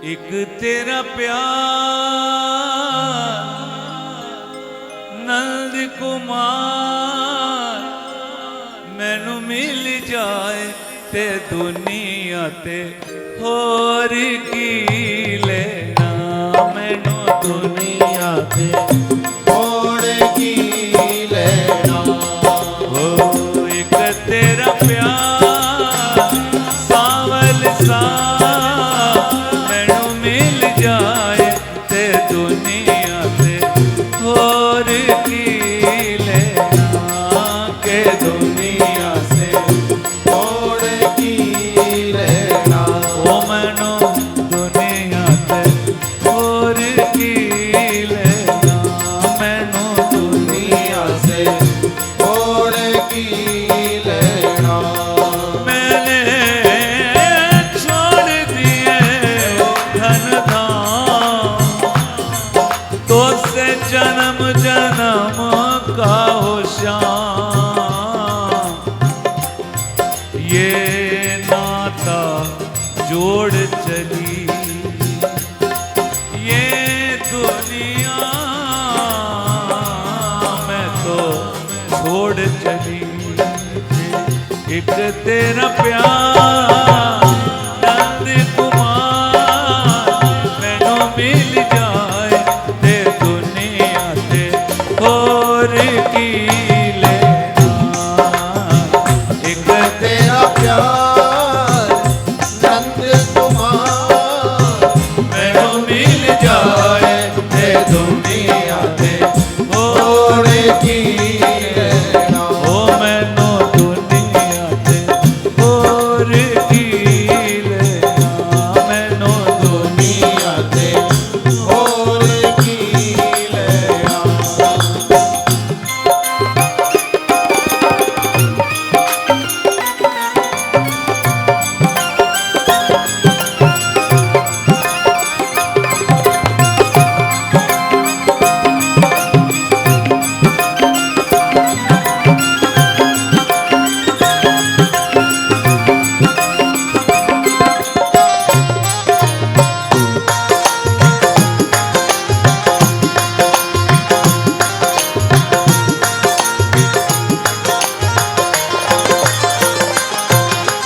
एक तेरा प्यार नंद कुमार मैनू मिल जाए ते दुनिया ते होर की लेना। मैनू दुनिया ते होर की लेना। हो एक तेरा प्यार सावल सा मैनू मिल जाए ते दुनिया ते होर की लेना। के दुनिया से होर की लेना। ओ मैनू दुनिया ते होर की लेना। मैनू दुनिया से होर की लेना। मैंने छोड़ दिए धन धाम तो से जन्म जन्म का हो श्याम। ये नाता जोड़ चली ये दुनिया मैं तो छोड़ चली। एक तेरा प्यार नंद कुमार मैनू मिल जाए ते दुनिया ते होर की लेना। एक तेरा प्यार नंद कुमार मैनू मिल जाए ते दुनिया ते होर की लेना। ओ मैनू दुनिया ते होर की लेना। मैनू दुनिया ते होर की लेना।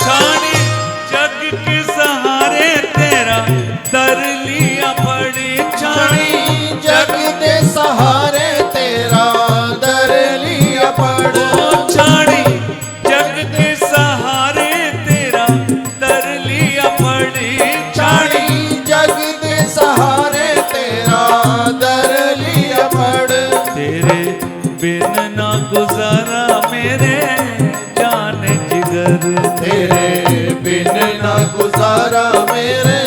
छानी जग के सहारे तेरा दर लिया पड़ी। छानी जग दे सहारे तेरा दर लिया पड़। छानी जग के सहारे तेरा दर लिया पड़ी। छानी छाड़ी जग दे सहारे तेरा दर लिया पड़। तेरे बिन ना गुजारा मेरे जाने जिगर। तेरे बिन ना गुजारा मेरे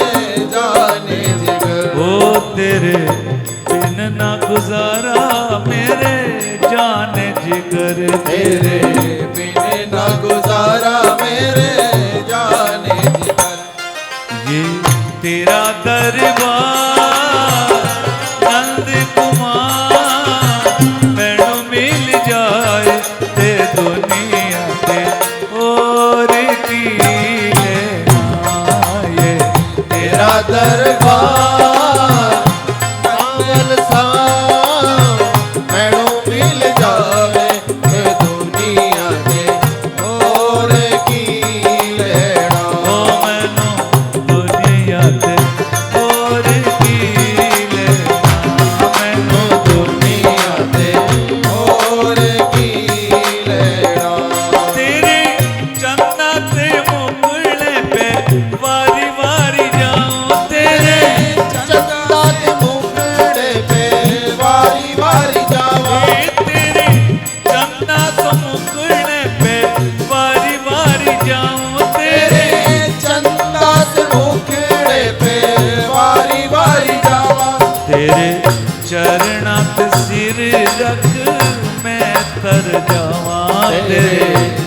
जाने जिगर। ओ तेरे बिन ना गुजारा मेरे जाने जिगर। तेरे बिन ना गुजारा मेरे जाने जिगर। ये तेरा दरबार नंद कुमार मैनू मिल जाए ते दुनिया ते होर की लेना। ये तेरा दरबार नावल सा मैनू मिल जावे ते दुनिया ते होर की लेना। ओ मैनू दुनिया ते होर की लेना। मैनू दुनिया ते होर की लेना। तेरे चंदा ते मुकड़े पे वारी वारी जाऊं। तेरे चंदा ते मुखड़े पे वारी वारी जावा। तेरे चंदा तो मुकड़े पे वारी वारी जाऊं। तेरे चंदा ते मुखड़े पे वारी वारी जावा। तेरे चरणात सिर रख मैं तर जावां। तेरे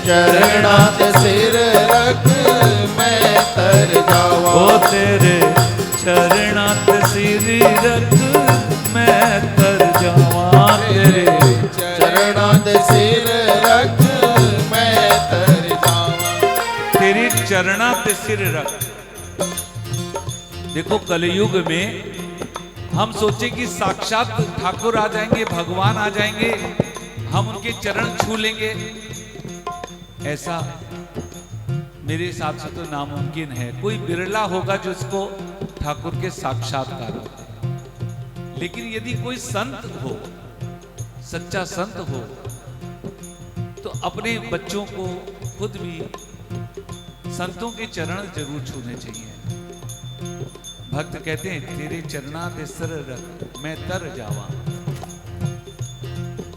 चरणा ते सिर रख मैं तर जावा। ओ तेरे चरणात सिर रख मैं तर जावां। तेरे चरणा ते सिर रख मैं तर जावा। तेरी चरणा ते सिर रख देखो कलयुग में हम सोचे कि साक्षात ठाकुर आ जाएंगे, भगवान आ जाएंगे, हम उनके चरण छू लेंगे, ऐसा मेरे हिसाब से तो नामुमकिन है। कोई बिरला होगा जिसको ठाकुर के साक्षात्कार होते हैं। लेकिन यदि कोई संत हो, सच्चा संत हो, तो अपने बच्चों को खुद भी संतों के चरण जरूर छूने चाहिए। भक्त कहते हैं तेरे चरणा ते सर रख मैं तर जावा।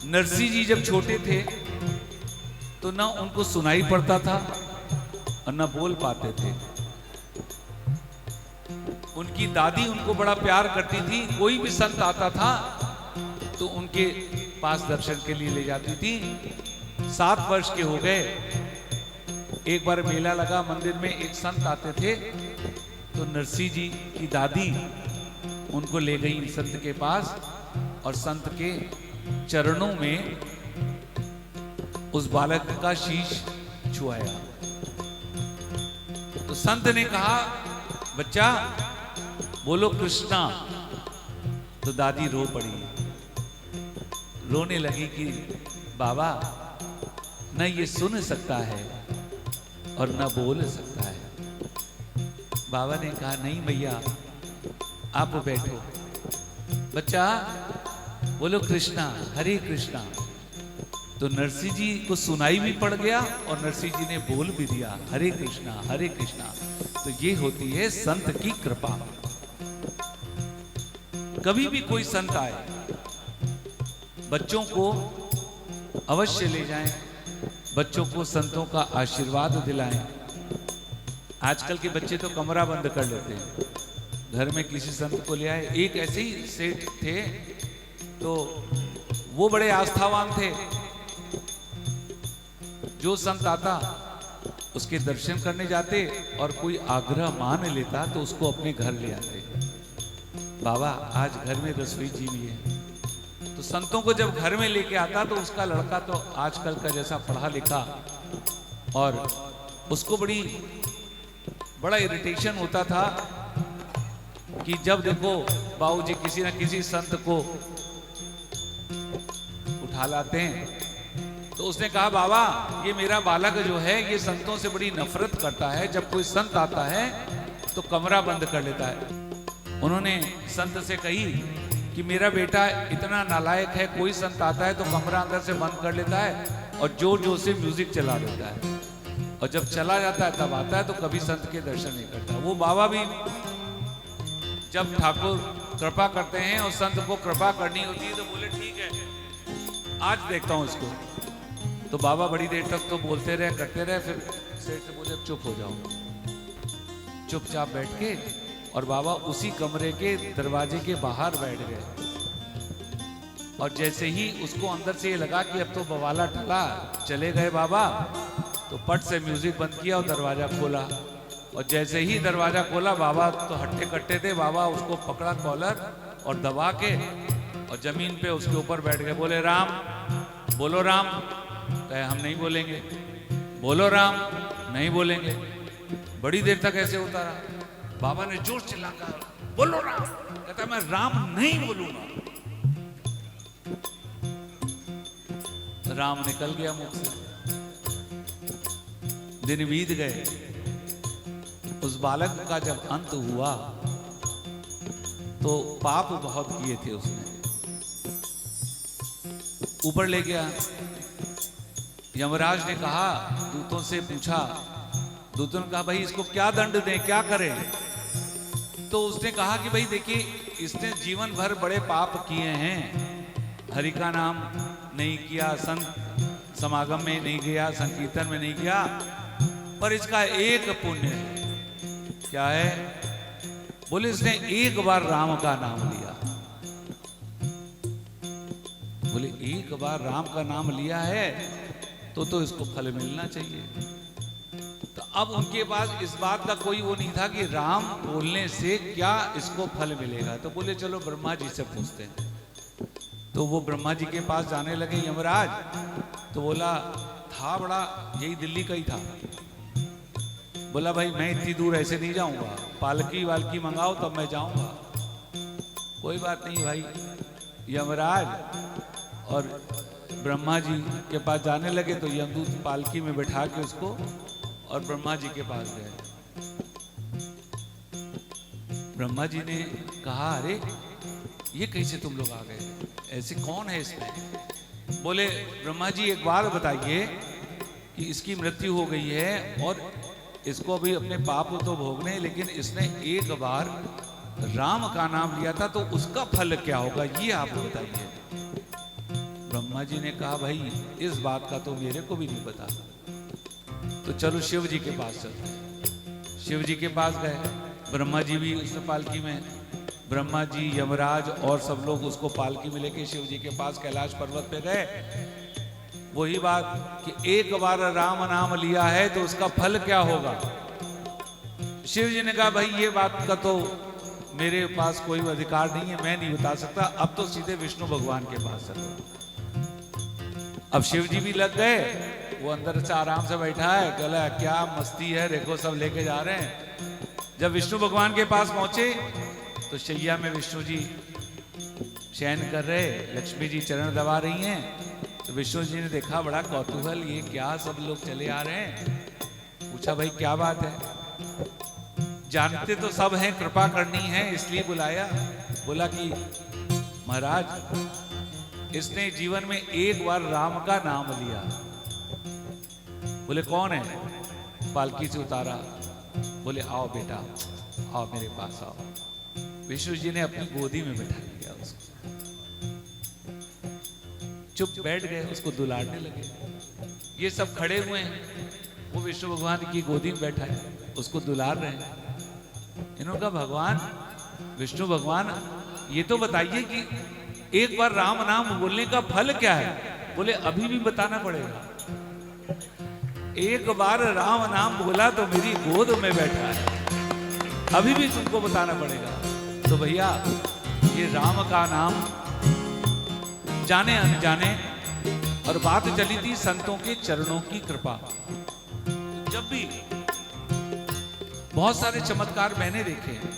नरसिंह जी जब छोटे थे तो ना उनको सुनाई पड़ता था और ना बोल पाते थे। उनकी दादी उनको बड़ा प्यार करती थी। कोई भी संत आता था तो उनके पास दर्शन के लिए ले जाती थी। 7 वर्ष के हो गए, एक बार मेला लगा, मंदिर में एक संत आते थे तो नरसिंह जी की दादी उनको ले गई संत के पास और संत के चरणों में उस बालक का शीश छुआया। तो संत ने कहा बच्चा बोलो कृष्णा। तो दादी रो पड़ी, रोने लगी कि बाबा न ये सुन सकता है और न बोल सकता है। बाबा ने कहा नहीं भैया आप बैठो, बच्चा बोलो कृष्णा, हरे कृष्णा। तो नरसिंह जी को सुनाई भी पड़ गया और नरसिंह जी ने बोल भी दिया हरे कृष्णा हरे कृष्णा। तो ये होती है संत की कृपा। कभी भी कोई संत आए, बच्चों को अवश्य ले जाएं, बच्चों को संतों का आशीर्वाद दिलाएं। आजकल के बच्चे तो कमरा बंद कर लेते हैं। घर में किसी संत को ले आए, एक ऐसे ही सेठ थे तो वो बड़े आस्थावान थे। जो संत आता उसके दर्शन करने जाते और कोई आग्रह मान लेता तो उसको अपने घर ले आते। बाबा आज घर में रसोई जी भी है। तो संतों को जब घर में लेके आता तो उसका लड़का तो आजकल का जैसा पढ़ा लिखा, और उसको बड़ा इरिटेशन होता था कि जब देखो बाबूजी किसी ना किसी संत को उठा लाते हैं। तो उसने कहा बाबा ये मेरा बालक जो है ये संतों से बड़ी नफरत करता है, जब कोई संत आता है तो कमरा बंद कर लेता है। उन्होंने संत से कही कि मेरा बेटा इतना नालायक है, कोई संत आता है तो कमरा अंदर से बंद कर लेता है और जोर जोर से म्यूजिक चला देता है, और जब चला जाता है तब आता है तो कभी संत के दर्शन नहीं करता। वो बाबा भी जब ठाकुर कृपा करते हैं और संत को कृपा करनी होती है तो बोले ठीक है आज देखता हूं इसको। तो बाबा बड़ी देर तक तो बोलते रहे करते रहे, फिर सेठ से बोले चुप हो जाओ। चुपचाप बैठ के और बाबा उसी कमरे के दरवाजे के बाहर बैठ गए। और जैसे ही उसको अंदर से ये लगा कि अब तो बवाला टला, चले गए बाबा, तो पट से म्यूजिक बंद किया और दरवाजा खोला। और जैसे ही दरवाजा खोला, बाबा तो हट्टे कट्टे थे, बाबा उसको पकड़ा कॉलर और दबा के और जमीन पे उसके ऊपर बैठ गए। बोले राम, बोलो राम। कहे हम नहीं बोलेंगे। बोलो राम, नहीं बोलेंगे। बड़ी देर तक ऐसे होता रहा। बाबा ने जोर चिल्लाकर बोलो राम। कहता मैं राम नहीं बोलूंगा। राम निकल गया मुख से। दिन बीत गए। उस बालक का जब अंत हुआ तो पाप बहुत किए थे उसने। ऊपर ले गया। यमराज ने कहा, दूतों से पूछा, दूतों ने कहा भाई इसको क्या दंड दें, क्या करें? तो उसने कहा कि भाई देखिए इसने जीवन भर बड़े पाप किए हैं, हरि का नाम नहीं किया, संत समागम में नहीं गया, संकीर्तन में नहीं गया, पर इसका एक पुण्य है। क्या है? बोले इसने एक बार राम का नाम लिया। बोले एक बार राम का नाम लिया है तो इसको फल मिलना चाहिए। तो अब उनके पास इस बात का कोई वो नहीं था कि राम बोलने से क्या इसको फल मिलेगा। तो बोले चलो ब्रह्मा जी से पूछते हैं। तो वो ब्रह्मा जी के पास जाने लगे यमराज। तो बोला था बड़ा, यही दिल्ली का ही था। बोला भाई मैं इतनी दूर ऐसे नहीं जाऊंगा, पालकी वालकी मंगाओ तब मैं जाऊंगा। कोई बात नहीं भाई, यमराज और ब्रह्मा जी के पास जाने लगे तो यमदूत पालकी में बैठा के उसको और ब्रह्मा जी के पास गए। ब्रह्मा जी ने कहा अरे ये कैसे तुम लोग आ गए, ऐसे कौन है इसमें? बोले ब्रह्मा जी एक बार बताइए कि इसकी मृत्यु हो गई है और इसको अभी अपने पाप तो भोगने, लेकिन इसने एक बार राम का नाम लिया था तो उसका फल क्या होगा, ये आप बताइए। ब्रह्मा जी ने कहा भाई इस बात का तो मेरे को भी नहीं पता, तो चलो शिव जी के पास चलते हैं। शिव जी के पास गए, ब्रह्मा जी भी उस पालकी में, ब्रह्मा जी यमराज और सब लोग उसको पालकी में लेके शिव जी के पास कैलाश पर्वत पे गए। वही बात कि एक बार राम नाम लिया है तो उसका फल क्या होगा। शिव जी ने कहा भाई ये बात का तो मेरे पास कोई अधिकार नहीं है, मैं नहीं बता सकता, अब तो सीधे विष्णु भगवान के पास चलो। अब शिव जी भी लग गए, वो अंदर से आराम से बैठा है, कहला क्या मस्ती है, देखो सब लेके जा रहे हैं। जब विष्णु भगवान के पास पहुंचे तो शैया में विष्णु जी शयन कर रहे, लक्ष्मी जी चरण दबा रही हैं। तो विष्णु जी ने देखा, बड़ा कौतूहल, ये क्या सब लोग चले आ रहे हैं। पूछा भाई क्या बात है, जानते तो सब हैं कृपा करनी है इसलिए बुलाया। बोला कि महाराज इसने जीवन में एक बार राम का नाम लिया। बोले कौन है? पालकी से उतारा, बोले आओ बेटा आओ मेरे पास आओ। विष्णु जी ने अपनी गोदी में बैठा लिया उसको, चुप बैठ गए, उसको दुलारने लगे। ये सब खड़े हुए हैं, वो विष्णु भगवान की गोदी में बैठा है, उसको दुलार रहे हैं। इन्होंने कहा भगवान विष्णु भगवान ये तो बताइए कि एक बार राम नाम बोलने का फल क्या है। बोले अभी भी बताना पड़ेगा, एक बार राम नाम बोला तो मेरी गोद में बैठा है, अभी भी तुमको बताना पड़ेगा। तो भैया ये राम का नाम जाने अनजाने, और बात चली थी संतों के चरणों की कृपा। जब भी बहुत सारे चमत्कार मैंने देखे हैं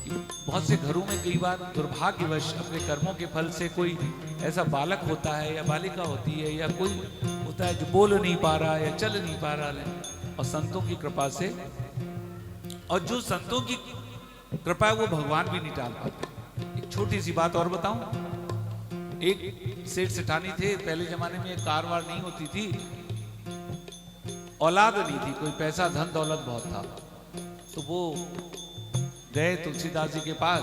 कि बहुत से घरों में कई बार दुर्भाग्यवश अपने कर्मों के फल से कोई ऐसा बालक होता है या बालिका होती है या कोई होता है जो बोल नहीं पा रहा या चल नहीं पा रहा है, और संतों की कृपा से, और जो संतों की कृपा है वो भगवान भी नहीं टाल पाते। एक छोटी सी बात और बताऊं, एक सेठ सेठानी थे, पहले जमाने में कार वार नहीं होती थी, औलाद नहीं थी, कोई पैसा धन दौलत बहुत था, तो वो गए तुलसीदास जी के पास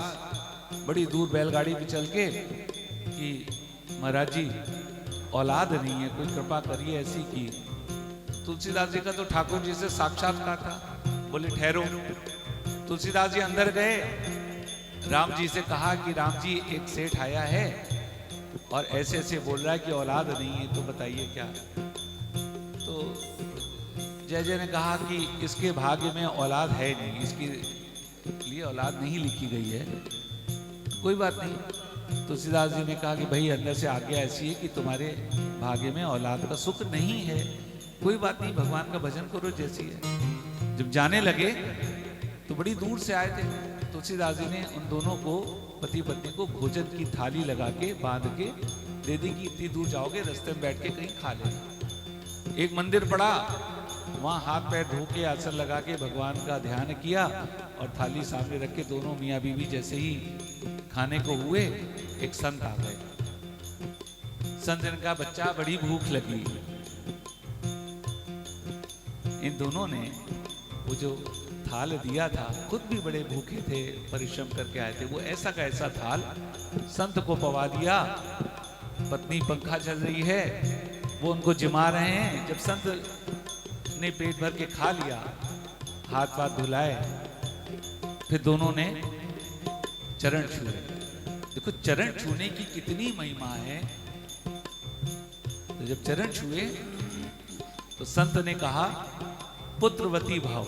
बड़ी दूर बैलगाड़ी पे चल के कि महाराज जी औलाद नहीं है, कोई कृपा करिए ऐसी की। तुलसीदास जी का तो ठाकुर जी से साक्षात्कार था। बोले ठहरो। तुलसीदास जी अंदर गए, राम जी से कहा कि राम जी एक सेठ आया है और ऐसे ऐसे बोल रहा है कि औलाद नहीं है, तो बताइए क्या। तो जय जय ने कहा कि इसके भाग्य में औलाद है नहीं, इसके लिए औलाद नहीं लिखी गई है, कोई बात नहीं। तुलसीदास जी ने कहा कि भाई अंदर से आज्ञा ऐसी है कि तुम्हारे भाग्य में औलाद का सुख नहीं है, कोई बात नहीं, भगवान का भजन करो जैसी है। जब जाने लगे तो बड़ी दूर से आए थे, तुलसीदास जी ने उन दोनों को, पति पत्नी को, भोजन की थाली लगा के बांध के दे दी कि इतनी दूर जाओगे रास्ते में बैठ के कहीं खा लेना। एक मंदिर पड़ा, वहां हाथ पैर धो के आसन लगा के भगवान का ध्यान किया और थाली सामने रख के दोनों मियाँ बीवी जैसे ही खाने को हुए, एक संत आ गए। संत ने कहा बच्चा बड़ी भूख लगी। इन दोनों ने वो जो थाल दिया था, खुद भी बड़े भूखे थे, परिश्रम करके आए थे, वो ऐसा का ऐसा थाल संत को पवा दिया। पत्नी पंखा चल रही है, वो उनको जिमा रहे हैं। जब संत ने पेट भर के खा लिया, हाथ पाथ धुलाए, फिर दोनों ने चरण छुए। देखो चरण छूने की कितनी महिमा है। तो जब चरण छुए तो संत ने कहा पुत्रवती भाव,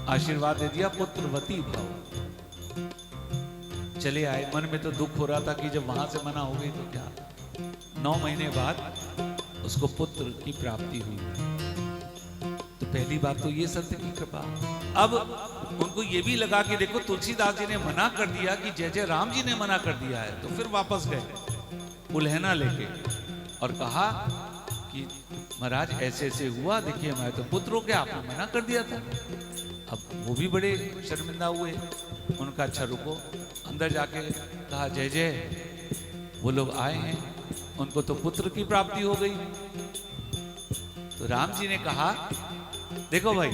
आशीर्वाद दे दिया, पुत्रवती भाव। चले आए। मन में तो दुख हो रहा था कि जब वहां से मना हो गई तो क्या। 9 महीने बाद उसको पुत्र की प्राप्ति हुई। पहली बात तो ये संत की कृपा। अब उनको ये भी लगा कि देखो तुलसीदास जी ने मना कर दिया कि जय जय राम जी ने मना कर दिया है, तो फिर वापस गए उल्हना लेके और कहा कि महाराज ऐसे ऐसे हुआ, देखिए मैं तो पुत्रों के आपने मना कर दिया था। अब वो भी बड़े शर्मिंदा हुए। उनका अच्छा रुको, अंदर जाके कहा जय जय वो लोग आए हैं, उनको तो पुत्र की प्राप्ति हो गई। तो राम जी ने कहा देखो भाई,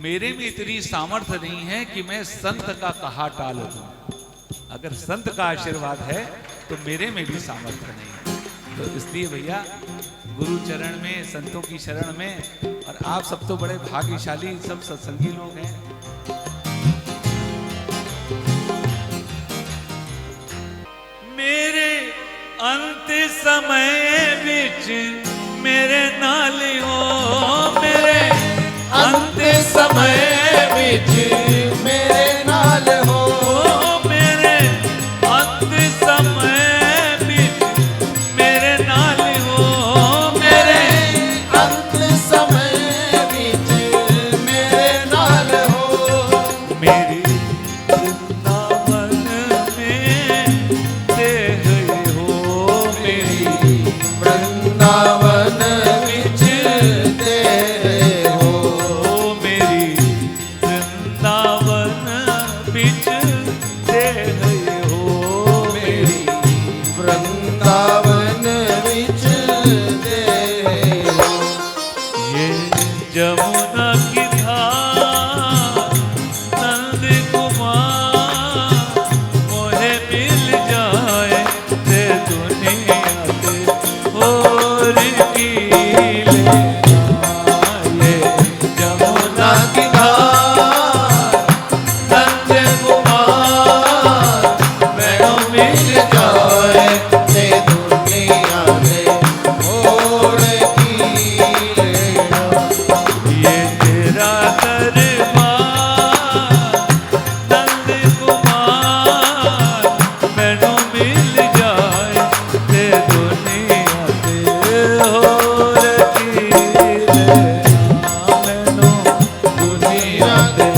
मेरे में इतनी सामर्थ्य नहीं है कि मैं संत का कहा टाल दूं। अगर संत का आशीर्वाद है तो मेरे में भी सामर्थ्य नहीं। तो इसलिए भैया गुरु चरण में, संतों की शरण में, और आप सब तो बड़े भाग्यशाली सब सत्संगी लोग हैं। मेरे अंत समय विच मेरे नाल हो, मेरे अंत समय विच मेरे नाल हो, मेरे अंत समय विच मेरे नाल हो, मेरे अंत समय विच मेरे नाल हो, मेरी वृंदावन में देह हो, मेरी वृंदावन विच तेरे हो, मेरी वृंदावन बिच देह हो, मेरी वृंदावन विच तेरे हो। ये जमुना की धार नंद कुमार मोहे मिल जाए ते दुनिया ते और की ले आए। जमुना की धार नंद कुमार मैनों मिल जाए ते दुनिया में और की लेना। ये तेरा दरबार नंद कुमार मैनों मिल जाए ते दुनिया ते और की लेना। मैनों दुनिया ते